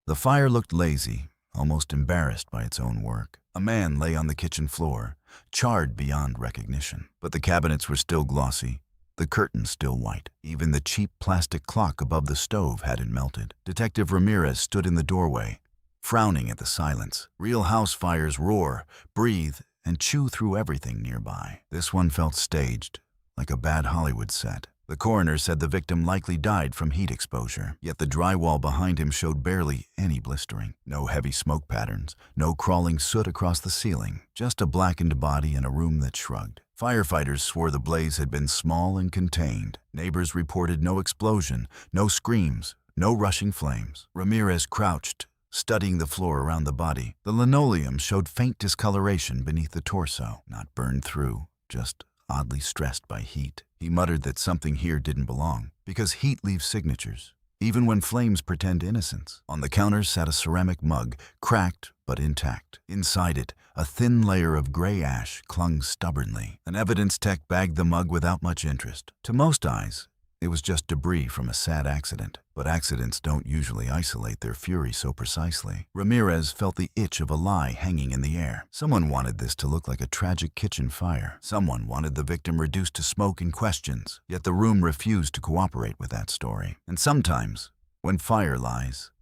The fire looked lazy, almost embarrassed by its own work. A man lay on the kitchen floor, charred beyond recognition. But the cabinets were still glossy, the curtains still white. Even the cheap plastic clock above the stove hadn't melted. Detective Ramirez stood in the doorway, frowning at the silence. Real house fires roar, breathe, and chew through everything nearby. This one felt staged, like a bad Hollywood set. The coroner said the victim likely died from heat exposure, yet the drywall behind him showed barely any blistering. No heavy smoke patterns, no crawling soot across the ceiling, just a blackened body in a room that shrugged. Firefighters swore the blaze had been small and contained. Neighbors reported no explosion, no screams, no rushing flames. Ramirez crouched, studying the floor around the body. The linoleum showed faint discoloration beneath the torso, not burned through, just oddly stressed by heat. He muttered that something here didn't belong, because heat leaves signatures, even when flames pretend innocence. On the counter sat a ceramic mug, cracked but intact. Inside it, a thin layer of gray ash clung stubbornly. An evidence tech bagged the mug without much interest. To most eyes, it was just debris from a sad accident, but accidents don't usually isolate their fury so precisely. Ramirez felt the itch of a lie hanging in the air. Someone wanted this to look like a tragic kitchen fire. Someone wanted the victim reduced to smoke and questions, yet the room refused to cooperate with that story. And sometimes, when fire lies,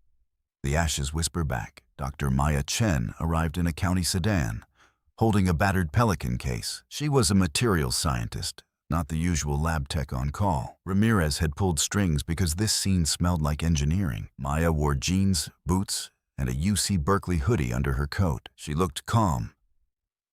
the ashes whisper back. Dr. Maya Chen arrived in a county sedan, holding a battered Pelican case. She was a materials scientist, not the usual lab tech on call. Ramirez had pulled strings because this scene smelled like engineering. Maya wore jeans, boots, and a UC Berkeley hoodie under her coat. She looked calm,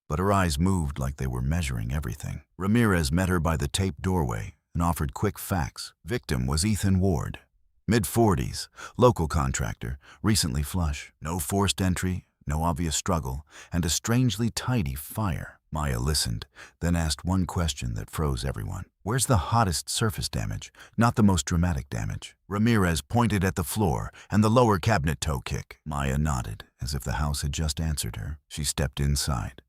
but her eyes moved like they were measuring everything. Ramirez met her by the taped doorway and offered quick facts. Victim was Ethan Ward, mid-40s, local contractor, recently flush. No forced entry, no obvious struggle, and a strangely tidy fire. Maya listened, then asked one question that froze everyone. Where's the hottest surface damage, not the most dramatic damage? Ramirez pointed at the floor and the lower cabinet toe kick. Maya nodded, as if the house had just answered her. She stepped inside,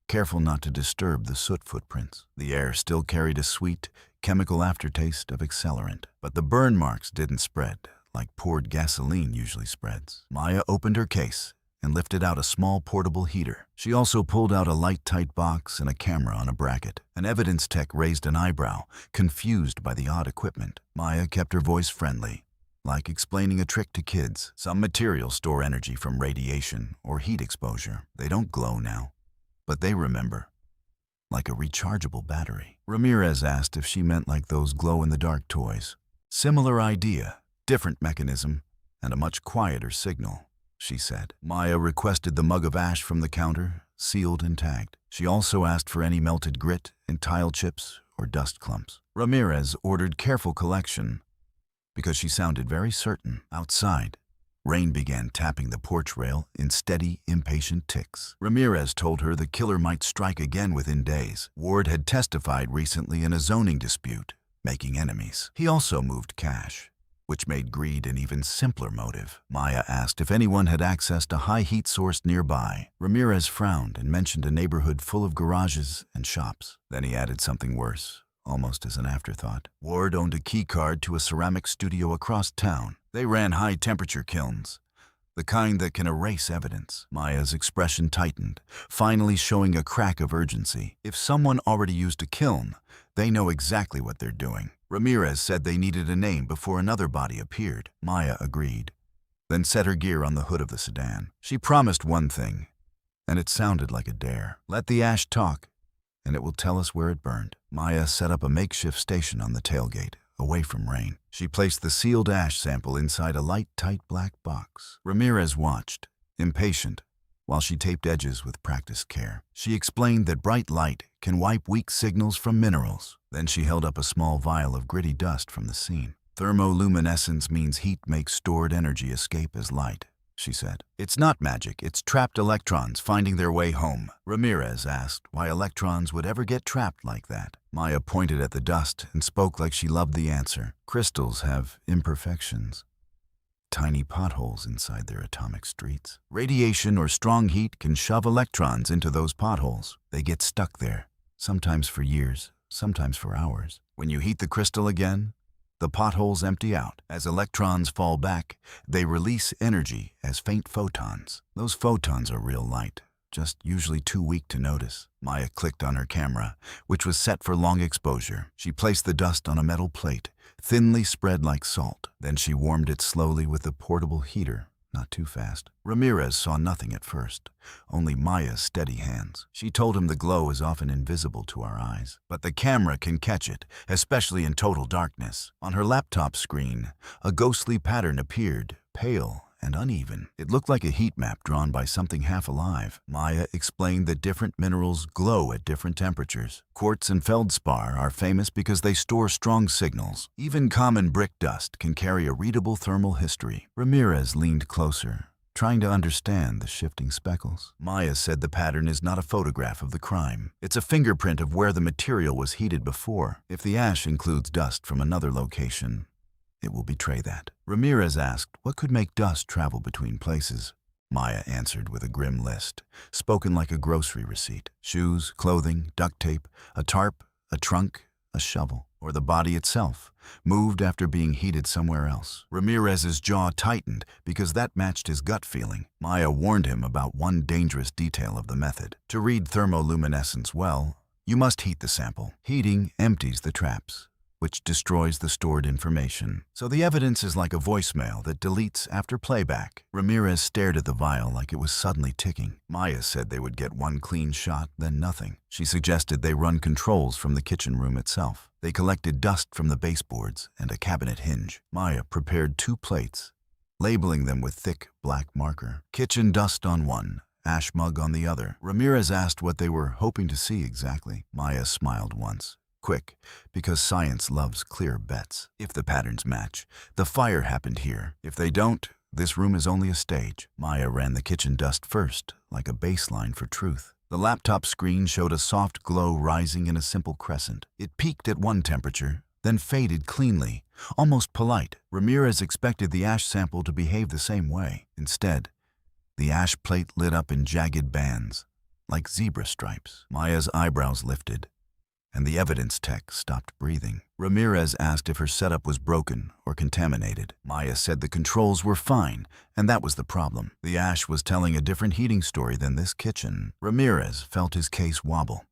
careful not to disturb the soot footprints. The air still carried a sweet, chemical aftertaste of accelerant, but the burn marks didn't spread like poured gasoline usually spreads. Maya opened her case and lifted out a small portable heater. She also pulled out a light tight box and a camera on a bracket. An evidence tech raised an eyebrow, confused by the odd equipment. Maya kept her voice friendly, like explaining a trick to kids. Some materials store energy from radiation or heat exposure. They don't glow now, but they remember, like a rechargeable battery. Ramirez asked if she meant like those glow-in-the-dark toys. Similar idea, different mechanism, and a much quieter signal, she said. Maya requested the mug of ash from the counter, sealed and tagged. She also asked for any melted grit and tile chips or dust clumps. Ramirez ordered careful collection because she sounded very certain. Outside, rain began tapping the porch rail in steady, impatient ticks. Ramirez told her the killer might strike again within days. Ward had testified recently in a zoning dispute, making enemies. He also moved cash, which made greed an even simpler motive. Maya asked if anyone had access to high heat source nearby. Ramirez frowned and mentioned a neighborhood full of garages and shops. Then he added something worse, almost as an afterthought. Ward owned a key card to a ceramic studio across town. They ran high-temperature kilns, the kind that can erase evidence. Maya's expression tightened, finally showing a crack of urgency. If someone already used a kiln, they know exactly what they're doing. Ramirez said they needed a name before another body appeared. Maya agreed, then set her gear on the hood of the sedan. She promised one thing, and it sounded like a dare. Let the ash talk, and it will tell us where it burned. Maya set up a makeshift station on the tailgate, away from rain. She placed the sealed ash sample inside a light, tight black box. Ramirez watched, impatient, while she taped edges with practiced care. She explained that bright light can wipe weak signals from minerals. Then she held up a small vial of gritty dust from the scene. Thermoluminescence means heat makes stored energy escape as light, she said. It's not magic, it's trapped electrons finding their way home. Ramirez asked why electrons would ever get trapped like that. Maya pointed at the dust and spoke like she loved the answer. Crystals have imperfections, tiny potholes inside their atomic streets. Radiation or strong heat can shove electrons into those potholes. They get stuck there, sometimes for years, sometimes for hours. When you heat the crystal again, The potholes empty out. As electrons fall back, they release energy as faint photons. Those photons are real light, just usually too weak to notice. Maya clicked on her camera, which was set for long exposure. She placed the dust on a metal plate, thinly spread like salt. Then she warmed it slowly with the portable heater, not too fast. Ramirez saw nothing at first, only Maya's steady hands. She told him the glow is often invisible to our eyes, but the camera can catch it, especially in total darkness. On her laptop screen, a ghostly pattern appeared, pale and uneven. It looked like a heat map drawn by something half alive. Maya explained that different minerals glow at different temperatures. Quartz and feldspar are famous because they store strong signals. Even common brick dust can carry a readable thermal history. Ramirez leaned closer, trying to understand the shifting speckles. Maya said the pattern is not a photograph of the crime. It's a fingerprint of where the material was heated before. If the ash includes dust from another location, it will betray that. Ramirez asked what could make dust travel between places. Maya answered with a grim list, spoken like a grocery receipt. Shoes, clothing, duct tape, a tarp, a trunk, a shovel, or the body itself, moved after being heated somewhere else. Ramirez's jaw tightened because that matched his gut feeling. Maya warned him about one dangerous detail of the method. To read thermoluminescence well, you must heat the sample. Heating empties the traps, which destroys the stored information. So the evidence is like a voicemail that deletes after playback. Ramirez stared at the vial like it was suddenly ticking. Maya said they would get one clean shot, then nothing. She suggested they run controls from the kitchen room itself. They collected dust from the baseboards and a cabinet hinge. Maya prepared 2 plates, labeling them with thick black marker. Kitchen dust on one, ash mug on the other. Ramirez asked what they were hoping to see exactly. Maya smiled once. Quick, because science loves clear bets. If the patterns match, the fire happened here. If they don't, this room is only a stage. Maya ran the kitchen dust first, like a baseline for truth. The laptop screen showed a soft glow rising in a simple crescent. It peaked at one temperature, then faded cleanly, almost polite. Ramirez expected the ash sample to behave the same way. Instead, the ash plate lit up in jagged bands, like zebra stripes. Maya's eyebrows lifted, and the evidence tech stopped breathing. Ramirez asked if her setup was broken or contaminated. Maya said the controls were fine, and that was the problem. The ash was telling a different heating story than this kitchen. Ramirez felt his case wobble,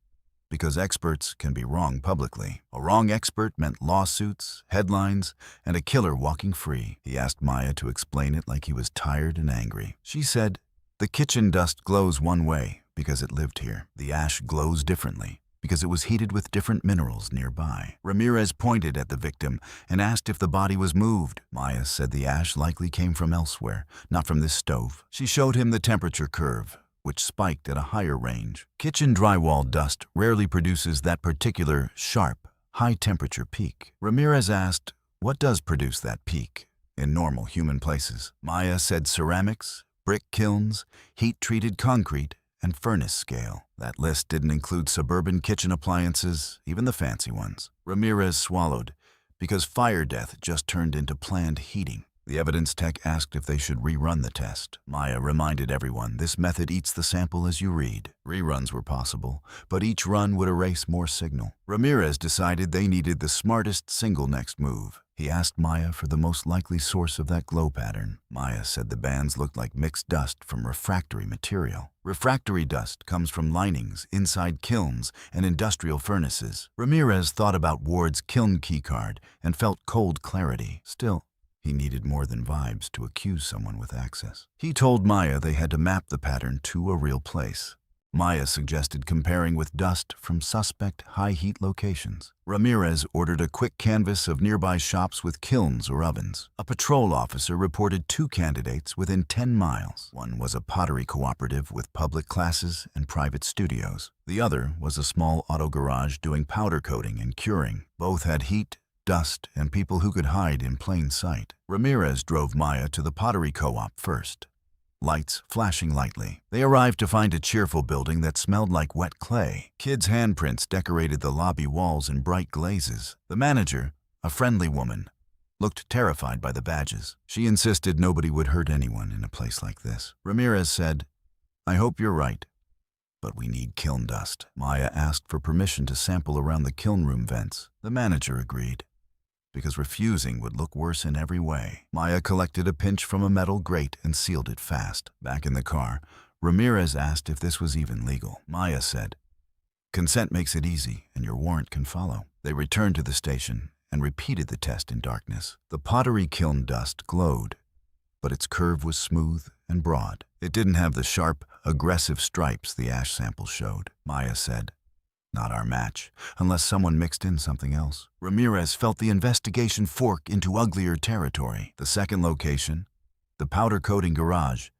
because experts can be wrong publicly. A wrong expert meant lawsuits, headlines, and a killer walking free. He asked Maya to explain it like he was tired and angry. She said, the kitchen dust glows one way because it lived here. The ash glows differently because it was heated with different minerals nearby. Ramirez pointed at the victim and asked if the body was moved. Maya said the ash likely came from elsewhere, not from this stove. She showed him the temperature curve, which spiked at a higher range. Kitchen drywall dust rarely produces that particular, sharp, high-temperature peak. Ramirez asked, what does produce that peak in normal human places? Maya said ceramics, brick kilns, heat-treated concrete, and furnace scale. That list didn't include suburban kitchen appliances, even the fancy ones. Ramirez swallowed, because fire death just turned into planned heating. The evidence tech asked if they should rerun the test. Maya reminded everyone this method eats the sample as you read. Reruns were possible, but each run would erase more signal. Ramirez decided they needed the smartest single next move. He asked Maya for the most likely source of that glow pattern. Maya said the bands looked like mixed dust from refractory material. Refractory dust comes from linings inside kilns and industrial furnaces. Ramirez thought about Ward's kiln keycard and felt cold clarity. Still, he needed more than vibes to accuse someone with access. He told Maya they had to map the pattern to a real place. Maya suggested comparing with dust from suspect high-heat locations. Ramirez ordered a quick canvass of nearby shops with kilns or ovens. A patrol officer reported 2 candidates within 10 miles. One was a pottery cooperative with public classes and private studios. The other was a small auto garage doing powder coating and curing. Both had heat, dust, and people who could hide in plain sight. Ramirez drove Maya to the pottery co-op first, lights flashing lightly. They arrived to find a cheerful building that smelled like wet clay. Kids' handprints decorated the lobby walls in bright glazes. The manager, a friendly woman, looked terrified by the badges. She insisted nobody would hurt anyone in a place like this. Ramirez said, I hope you're right, but we need kiln dust. Maya asked for permission to sample around the kiln room vents. The manager agreed, because refusing would look worse in every way. Maya collected a pinch from a metal grate and sealed it fast. Back in the car, Ramirez asked if this was even legal. Maya said, "Consent makes it easy, and your warrant can follow." They returned to the station and repeated the test in darkness. The pottery kiln dust glowed, but its curve was smooth and broad. It didn't have the sharp, aggressive stripes the ash sample showed. Maya said, "Not our match, unless someone mixed in something else." Ramirez felt the investigation fork into uglier territory. The second location, the powder-coating garage,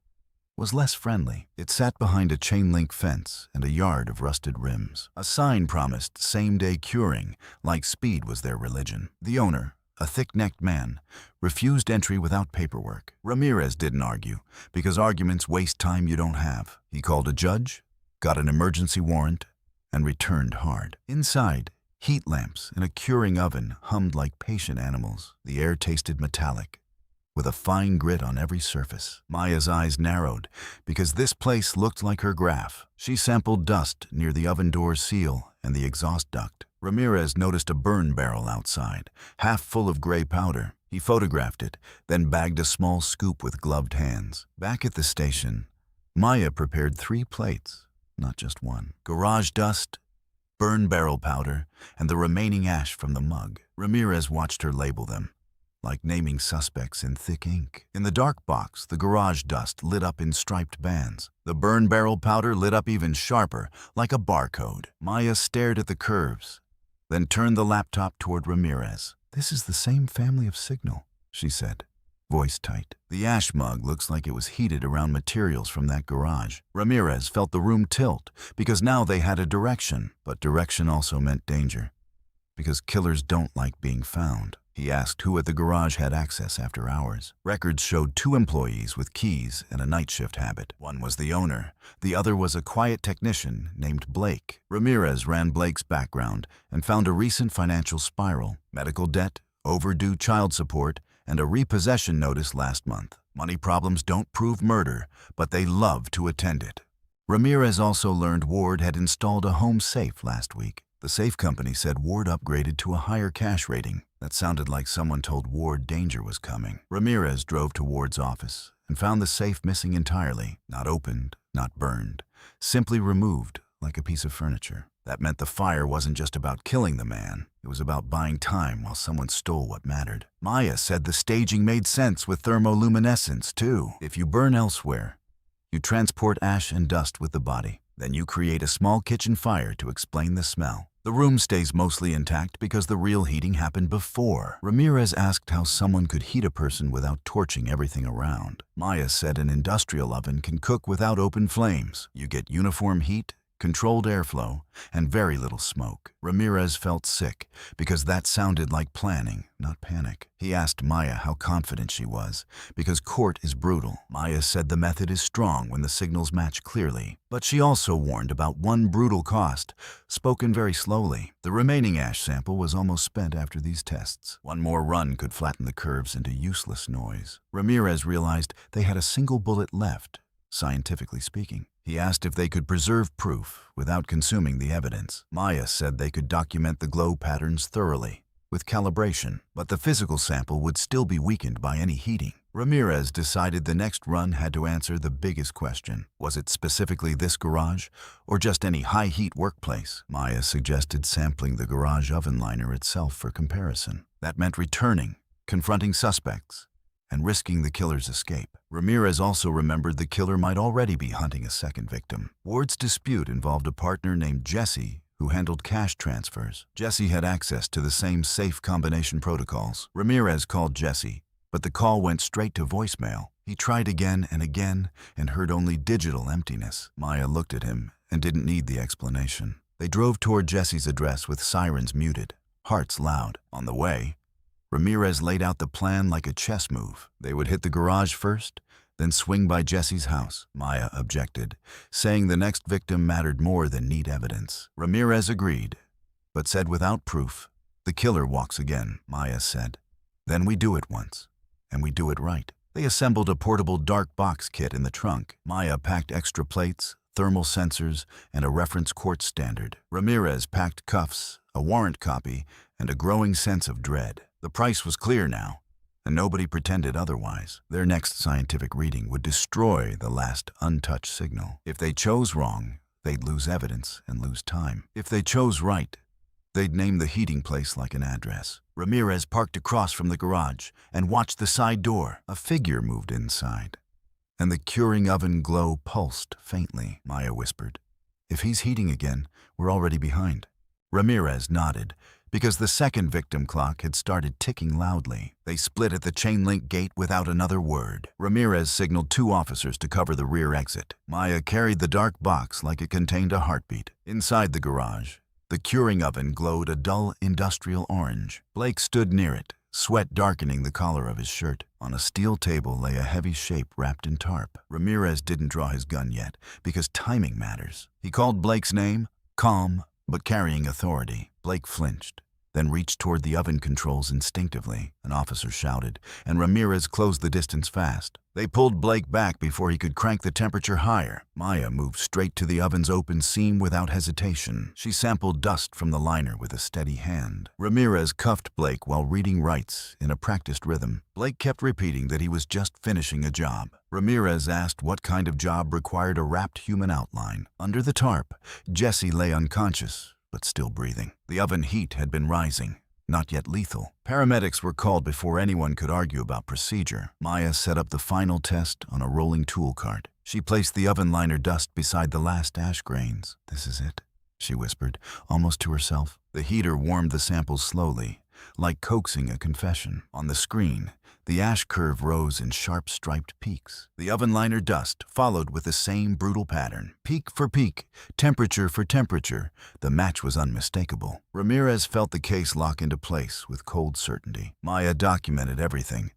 was less friendly. It sat behind a chain-link fence and a yard of rusted rims. A sign promised same-day curing, like speed was their religion. The owner, a thick-necked man, refused entry without paperwork. Ramirez didn't argue, because arguments waste time you don't have. He called a judge, got an emergency warrant, and returned hard. Inside, heat lamps and a curing oven hummed like patient animals. The air tasted metallic, with a fine grit on every surface. Maya's eyes narrowed, because this place looked like her graph. She sampled dust near the oven door seal and the exhaust duct. Ramirez noticed a burn barrel outside, half full of gray powder. He photographed it, then bagged a small scoop with gloved hands. Back at the station, Maya prepared 3 plates, not just one. Garage dust, burn barrel powder, and the remaining ash from the mug. Ramirez watched her label them, like naming suspects in thick ink. In the dark box, the garage dust lit up in striped bands. The burn barrel powder lit up even sharper, like a barcode. Maya stared at the curves, then turned the laptop toward Ramirez. "This is the same family of signal," she said, voice tight. "The ash mug looks like it was heated around materials from that garage." Ramirez felt the room tilt, because now they had a direction. But direction also meant danger, because killers don't like being found. He asked who at the garage had access after hours. Records showed 2 employees with keys and a night shift habit. One was the owner. The other was a quiet technician named Blake. Ramirez ran Blake's background and found a recent financial spiral: medical debt, overdue child support, and a repossession notice last month. Money problems don't prove murder, but they love to attend it. Ramirez also learned Ward had installed a home safe last week. The safe company said Ward upgraded to a higher cash rating. That sounded like someone told Ward danger was coming. Ramirez drove to Ward's office and found the safe missing entirely. Not opened, not burned, simply removed like a piece of furniture. That meant the fire wasn't just about killing the man. It was about buying time while someone stole what mattered. Maya said the staging made sense with thermoluminescence, too. If you burn elsewhere, you transport ash and dust with the body. Then you create a small kitchen fire to explain the smell. The room stays mostly intact because the real heating happened before. Ramirez asked how someone could heat a person without torching everything around. Maya said an industrial oven can cook without open flames. You get uniform heat, controlled airflow, and very little smoke. Ramirez felt sick because that sounded like planning, not panic. He asked Maya how confident she was, because court is brutal. Maya said the method is strong when the signals match clearly, but she also warned about one brutal cost, spoken very slowly. The remaining ash sample was almost spent after these tests. One more run could flatten the curves into useless noise. Ramirez realized they had a single bullet left, scientifically speaking. He asked if they could preserve proof without consuming the evidence. Maya said they could document the glow patterns thoroughly, with calibration, but the physical sample would still be weakened by any heating. Ramirez decided the next run had to answer the biggest question. Was it specifically this garage, or just any high-heat workplace? Maya suggested sampling the garage oven liner itself for comparison. That meant returning, confronting suspects, and risking the killer's escape. Ramirez also remembered the killer might already be hunting a second victim. Ward's dispute involved a partner named Jesse who handled cash transfers. Jesse had access to the same safe combination protocols. Ramirez called Jesse, but the call went straight to voicemail. He tried again and heard only digital emptiness. Maya looked at him and didn't need the explanation. They drove toward Jesse's address with sirens muted, hearts loud. On the way, Ramirez laid out the plan like a chess move. They would hit the garage first, then swing by Jesse's house. Maya objected, saying the next victim mattered more than neat evidence. Ramirez agreed, but said without proof, "The killer walks again," Maya said. "Then we do it once, and we do it right." They assembled a portable dark box kit in the trunk. Maya packed extra plates, thermal sensors, and a reference quartz standard. Ramirez packed cuffs, a warrant copy, and a growing sense of dread. The price was clear now, and nobody pretended otherwise. Their next scientific reading would destroy the last untouched signal. If they chose wrong, they'd lose evidence and lose time. If they chose right, they'd name the heating place like an address. Ramirez parked across from the garage and watched the side door. A figure moved inside, and the curing oven glow pulsed faintly. Maya whispered, "If he's heating again, we're already behind." Ramirez nodded, because the second victim clock had started ticking loudly. They split at the chain-link gate without another word. Ramirez signaled 2 officers to cover the rear exit. Maya carried the dark box like it contained a heartbeat. Inside the garage, the curing oven glowed a dull industrial orange. Blake stood near it, sweat darkening the collar of his shirt. On a steel table lay a heavy shape wrapped in tarp. Ramirez didn't draw his gun yet, because timing matters. He called Blake's name, calm but carrying authority. Blake flinched, then reached toward the oven controls instinctively. An officer shouted, and Ramirez closed the distance fast. They pulled Blake back before he could crank the temperature higher. Maya moved straight to the oven's open seam without hesitation. She sampled dust from the liner with a steady hand. Ramirez cuffed Blake while reading rights in a practiced rhythm. Blake kept repeating that he was just finishing a job. Ramirez asked what kind of job required a wrapped human outline. Under the tarp, Jesse lay unconscious, but still breathing. The oven heat had been rising, not yet lethal. Paramedics were called before anyone could argue about procedure. Maya set up the final test on a rolling tool cart. She placed the oven liner dust beside the last ash grains. "This is it," she whispered, almost to herself. The heater warmed the samples slowly, like coaxing a confession. On the screen, the ash curve rose in sharp striped peaks. The oven liner dust followed with the same brutal pattern. Peak for peak, temperature for temperature, the match was unmistakable. Ramirez felt the case lock into place with cold certainty. Maya documented everything,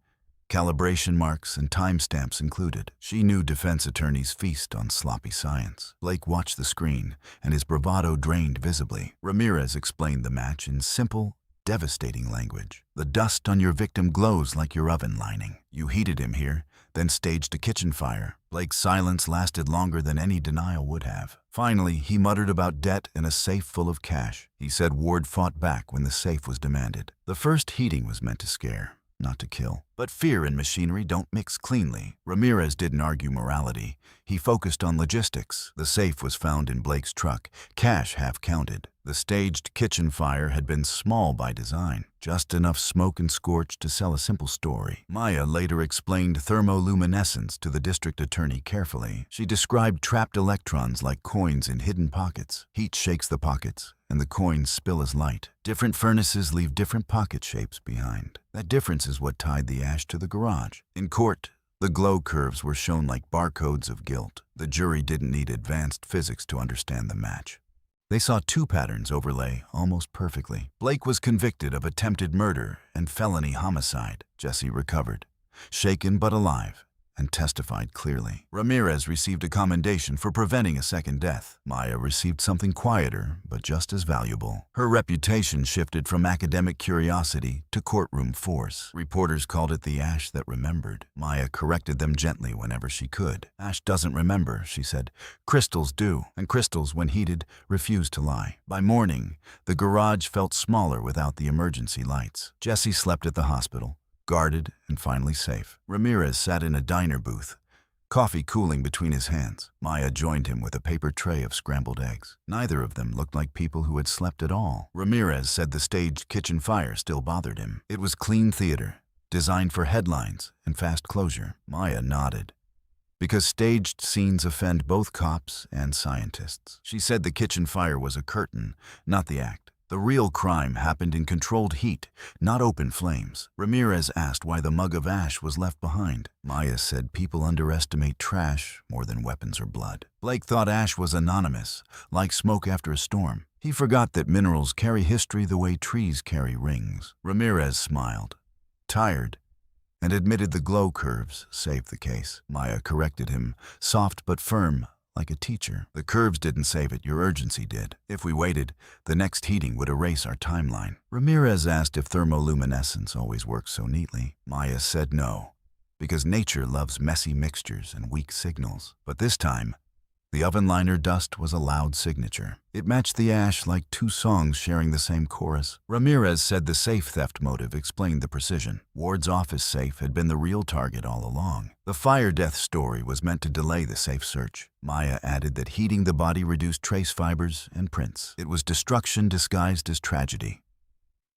calibration marks and timestamps included. She knew defense attorneys feast on sloppy science. Blake watched the screen, and his bravado drained visibly. Ramirez explained the match in simple, devastating language. "The dust on your victim glows like your oven lining. You heated him here, then staged a kitchen fire." Blake's silence lasted longer than any denial would have. Finally, he muttered about debt and a safe full of cash. He said Ward fought back when the safe was demanded. The first heating was meant to scare, not to kill. But fear and machinery don't mix cleanly. Ramirez didn't argue morality. He focused on logistics. The safe was found in Blake's truck, cash half counted. The staged kitchen fire had been small by design, just enough smoke and scorch to sell a simple story. Maya later explained thermoluminescence to the district attorney carefully. She described trapped electrons like coins in hidden pockets. Heat shakes the pockets, and the coins spill as light. Different furnaces leave different pocket shapes behind. That difference is what tied the ash to the garage. In court, the glow curves were shown like barcodes of guilt. The jury didn't need advanced physics to understand the match. They saw 2 patterns overlay almost perfectly. Blake was convicted of attempted murder and felony homicide. Jesse recovered, shaken but alive, and testified clearly. Ramirez received a commendation for preventing a second death. Maya received something quieter, but just as valuable. Her reputation shifted from academic curiosity to courtroom force. Reporters called it the ash that remembered. Maya corrected them gently whenever she could. "Ash doesn't remember," she said. "Crystals do, and crystals, when heated, refuse to lie." By morning, the garage felt smaller without the emergency lights. Jesse slept at the hospital, guarded and finally safe. Ramirez sat in a diner booth, coffee cooling between his hands. Maya joined him with a paper tray of scrambled eggs. Neither of them looked like people who had slept at all. Ramirez said the staged kitchen fire still bothered him. It was clean theater, designed for headlines and fast closure. Maya nodded, because staged scenes offend both cops and scientists. She said the kitchen fire was a curtain, not the act. The real crime happened in controlled heat, not open flames. Ramirez asked why the mug of ash was left behind. Maya said people underestimate trash more than weapons or blood. Blake thought ash was anonymous, like smoke after a storm. He forgot that minerals carry history the way trees carry rings. Ramirez smiled, tired, and admitted the glow curves saved the case. Maya corrected him, soft but firm, like a teacher. "The curves didn't save it, your urgency did. If we waited, the next heating would erase our timeline." Ramirez asked if thermoluminescence always works so neatly. Maya said no, because nature loves messy mixtures and weak signals. But this time, The oven liner dust was a loud signature. It matched the ash like two songs sharing the same chorus. Ramirez said the safe theft motive explained the precision. Ward's office safe had been the real target all along. The fire death story was meant to delay the safe search. Maya added that heating the body reduced trace fibers and prints. It was destruction disguised as tragedy.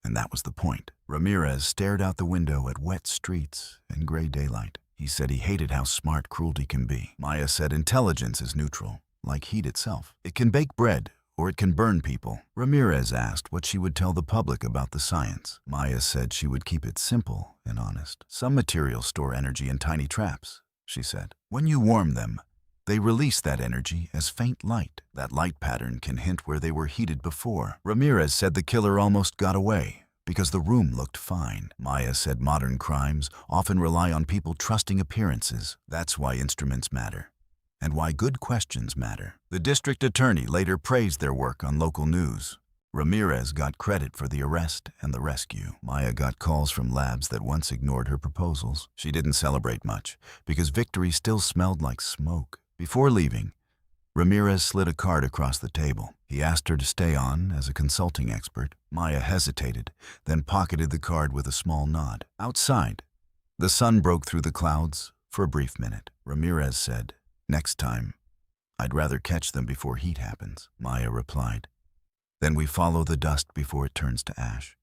And that was the point. Ramirez stared out the window at wet streets and gray daylight. He said he hated how smart cruelty can be. Maya said intelligence is neutral, like heat itself. It can bake bread, or it can burn people. Ramirez asked what she would tell the public about the science. Maya said she would keep it simple and honest. Some materials store energy in tiny traps, she said. When you warm them, they release that energy as faint light. That light pattern can hint where they were heated before. Ramirez said the killer almost got away because the room looked fine. Maya said modern crimes often rely on people trusting appearances. That's why instruments matter, and why good questions matter. The district attorney later praised their work on local news. Ramirez got credit for the arrest and the rescue. Maya got calls from labs that once ignored her proposals. She didn't celebrate much because victory still smelled like smoke. Before leaving, Ramirez slid a card across the table. He asked her to stay on as a consulting expert. Maya hesitated, then pocketed the card with a small nod. Outside, the sun broke through the clouds for a brief minute. Ramirez said, "Next time, I'd rather catch them before heat happens." Maya replied, "Then we follow the dust before it turns to ash."